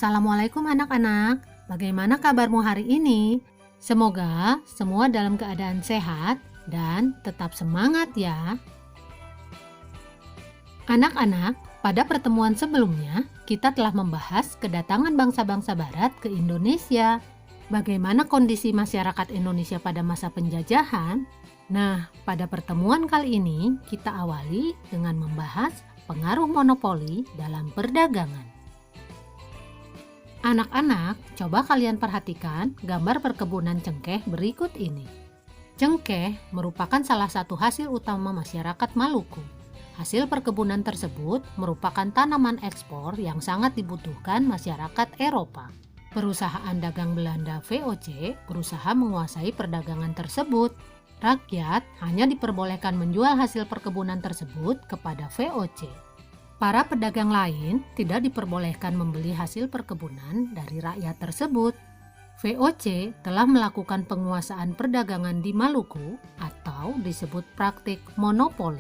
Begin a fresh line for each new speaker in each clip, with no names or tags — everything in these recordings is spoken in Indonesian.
Assalamualaikum anak-anak, bagaimana kabarmu hari ini? Semoga semua dalam keadaan sehat dan tetap semangat ya. Anak-anak, pada pertemuan sebelumnya kita telah membahas kedatangan bangsa-bangsa barat ke Indonesia. Bagaimana kondisi masyarakat Indonesia pada masa penjajahan? Nah, pada pertemuan kali ini kita awali dengan membahas pengaruh monopoli dalam perdagangan. Anak-anak, coba kalian perhatikan gambar perkebunan cengkeh berikut ini. Cengkeh merupakan salah satu hasil utama masyarakat Maluku. Hasil perkebunan tersebut merupakan tanaman ekspor yang sangat dibutuhkan masyarakat Eropa. Perusahaan dagang Belanda VOC berusaha menguasai perdagangan tersebut. Rakyat hanya diperbolehkan menjual hasil perkebunan tersebut kepada VOC. Para pedagang lain tidak diperbolehkan membeli hasil perkebunan dari rakyat tersebut. VOC telah melakukan penguasaan perdagangan di Maluku atau disebut praktik monopoli.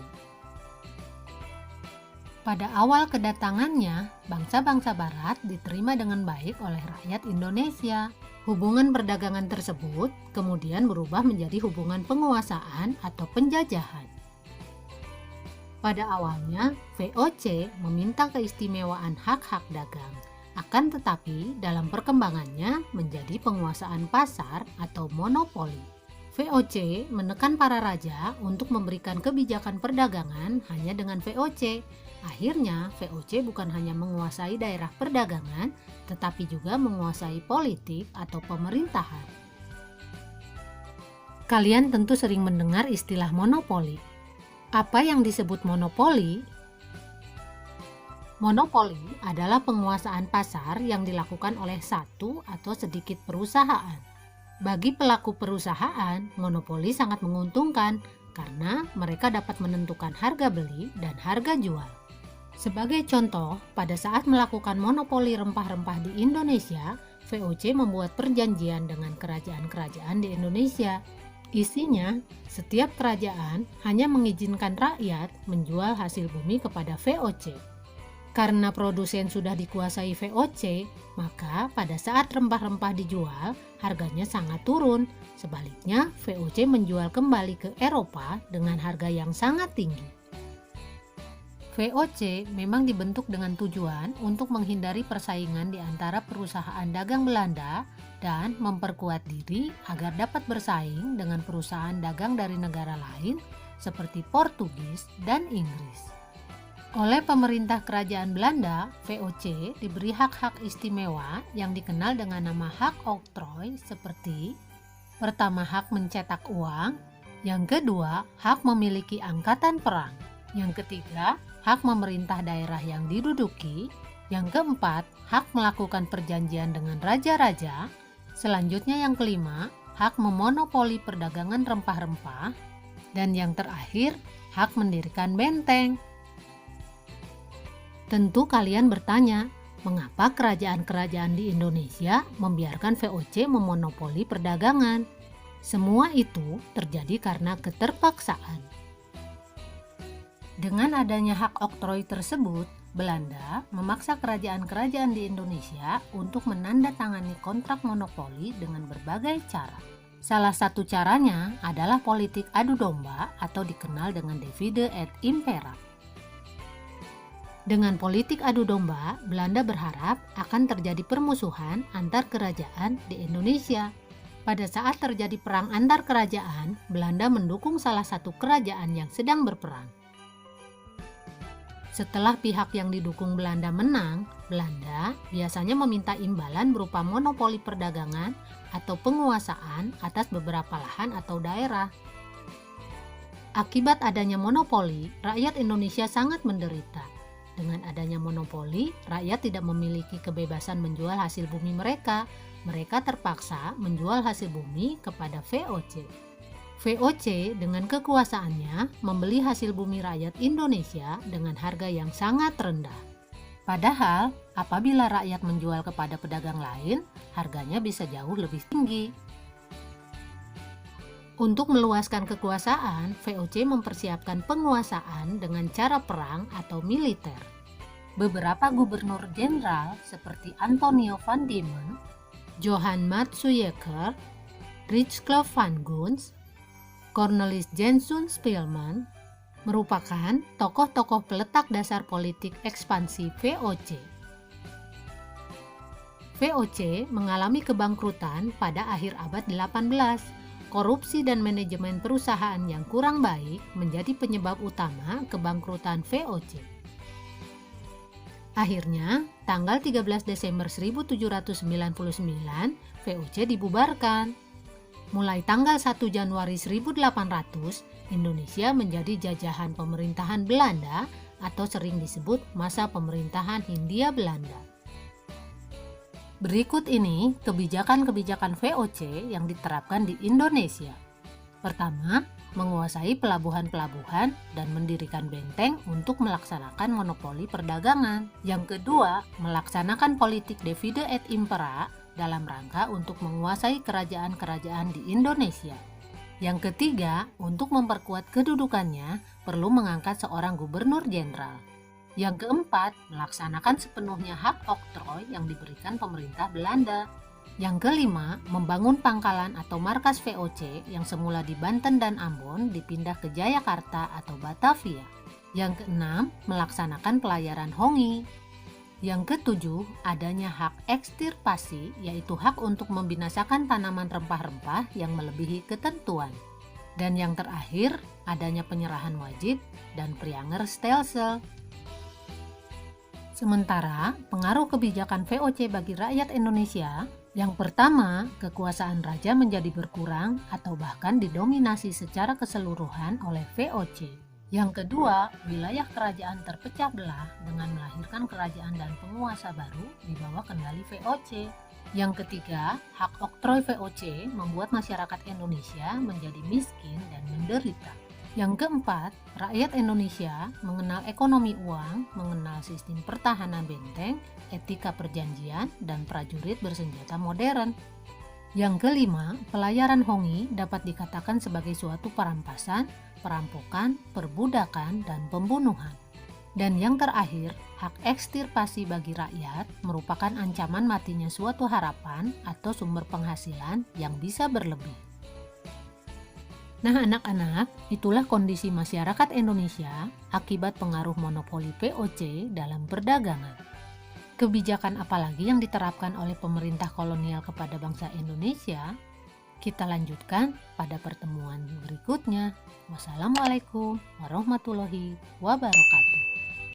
Pada awal kedatangannya, bangsa-bangsa barat diterima dengan baik oleh rakyat Indonesia. Hubungan perdagangan tersebut kemudian berubah menjadi hubungan penguasaan atau penjajahan. Pada awalnya, VOC meminta keistimewaan hak-hak dagang, akan tetapi dalam perkembangannya menjadi penguasaan pasar atau monopoli. VOC menekan para raja untuk memberikan kebijakan perdagangan hanya dengan VOC. Akhirnya, VOC bukan hanya menguasai daerah perdagangan, tetapi juga menguasai politik atau pemerintahan. Kalian tentu sering mendengar istilah monopoli. Apa yang disebut monopoli? Monopoli adalah penguasaan pasar yang dilakukan oleh satu atau sedikit perusahaan. Bagi pelaku perusahaan, monopoli sangat menguntungkan karena mereka dapat menentukan harga beli dan harga jual. Sebagai contoh, pada saat melakukan monopoli rempah-rempah di Indonesia, VOC membuat perjanjian dengan kerajaan-kerajaan di Indonesia. Isinya, setiap kerajaan hanya mengizinkan rakyat menjual hasil bumi kepada VOC. Karena produsen sudah dikuasai VOC, maka pada saat rempah-rempah dijual, harganya sangat turun. Sebaliknya, VOC menjual kembali ke Eropa dengan harga yang sangat tinggi. VOC memang dibentuk dengan tujuan untuk menghindari persaingan di antara perusahaan dagang Belanda dan memperkuat diri agar dapat bersaing dengan perusahaan dagang dari negara lain seperti Portugis dan Inggris. Oleh pemerintah kerajaan Belanda, VOC diberi hak-hak istimewa yang dikenal dengan nama hak oktrooi seperti: pertama, hak mencetak uang, yang kedua, hak memiliki angkatan perang, yang ketiga, hak memerintah daerah yang diduduki, yang keempat, hak melakukan perjanjian dengan raja-raja, selanjutnya yang kelima, hak memonopoli perdagangan rempah-rempah, dan yang terakhir, hak mendirikan benteng. Tentu kalian bertanya, mengapa kerajaan-kerajaan di Indonesia membiarkan VOC memonopoli perdagangan? Semua itu terjadi karena keterpaksaan. Dengan adanya hak oktrooi tersebut, Belanda memaksa kerajaan-kerajaan di Indonesia untuk menandatangani kontrak monopoli dengan berbagai cara. Salah satu caranya adalah politik adu domba atau dikenal dengan divide et impera. Dengan politik adu domba, Belanda berharap akan terjadi permusuhan antar kerajaan di Indonesia. Pada saat terjadi perang antar kerajaan, Belanda mendukung salah satu kerajaan yang sedang berperang. Setelah pihak yang didukung Belanda menang, Belanda biasanya meminta imbalan berupa monopoli perdagangan atau penguasaan atas beberapa lahan atau daerah. Akibat adanya monopoli, rakyat Indonesia sangat menderita. Dengan adanya monopoli, rakyat tidak memiliki kebebasan menjual hasil bumi mereka. Mereka terpaksa menjual hasil bumi kepada VOC. VOC dengan kekuasaannya membeli hasil bumi rakyat Indonesia dengan harga yang sangat rendah. Padahal, apabila rakyat menjual kepada pedagang lain, harganya bisa jauh lebih tinggi. Untuk meluaskan kekuasaan, VOC mempersiapkan penguasaan dengan cara perang atau militer. Beberapa gubernur jenderal seperti Antonio van Diemen, Johan Matsuyker, Rijklof van Guns, Cornelis Jenson Spilman merupakan tokoh-tokoh peletak dasar politik ekspansi VOC. VOC mengalami kebangkrutan pada akhir abad 18. Korupsi dan manajemen perusahaan yang kurang baik menjadi penyebab utama kebangkrutan VOC. Akhirnya, tanggal 13 Desember 1799, VOC dibubarkan. Mulai tanggal 1 Januari 1800, Indonesia menjadi jajahan pemerintahan Belanda atau sering disebut masa pemerintahan Hindia Belanda. Berikut ini kebijakan-kebijakan VOC yang diterapkan di Indonesia. Pertama, menguasai pelabuhan-pelabuhan dan mendirikan benteng untuk melaksanakan monopoli perdagangan. Yang kedua, melaksanakan politik divide et impera dalam rangka untuk menguasai kerajaan-kerajaan di Indonesia. Yang ketiga, untuk memperkuat kedudukannya, perlu mengangkat seorang gubernur jenderal. Yang keempat, melaksanakan sepenuhnya hak oktroy yang diberikan pemerintah Belanda. Yang kelima, membangun pangkalan atau markas VOC yang semula di Banten dan Ambon dipindah ke Jayakarta atau Batavia. Yang keenam, melaksanakan pelayaran Hongi. Yang ketujuh, adanya hak ekstirpasi, yaitu hak untuk membinasakan tanaman rempah-rempah yang melebihi ketentuan. Dan yang terakhir, adanya penyerahan wajib dan Prianger Stelsel. Sementara pengaruh kebijakan VOC bagi rakyat Indonesia, yang pertama, kekuasaan raja menjadi berkurang atau bahkan didominasi secara keseluruhan oleh VOC. Yang kedua, wilayah kerajaan terpecah belah dengan melahirkan kerajaan dan penguasa baru di bawah kendali VOC. Yang ketiga, hak oktroy VOC membuat masyarakat Indonesia menjadi miskin dan menderita. Yang keempat, rakyat Indonesia mengenal ekonomi uang, mengenal sistem pertahanan benteng, etika perjanjian, dan prajurit bersenjata modern. Yang kelima, pelayaran Hongi dapat dikatakan sebagai suatu perampasan, perampokan, perbudakan, dan pembunuhan. Dan yang terakhir, hak ekstirpasi bagi rakyat merupakan ancaman matinya suatu harapan atau sumber penghasilan yang bisa berlebih. Nah anak-anak, itulah kondisi masyarakat Indonesia akibat pengaruh monopoli VOC dalam perdagangan. Kebijakan apalagi yang diterapkan oleh pemerintah kolonial kepada bangsa Indonesia? Kita lanjutkan pada pertemuan berikutnya. Wassalamualaikum warahmatullahi wabarakatuh.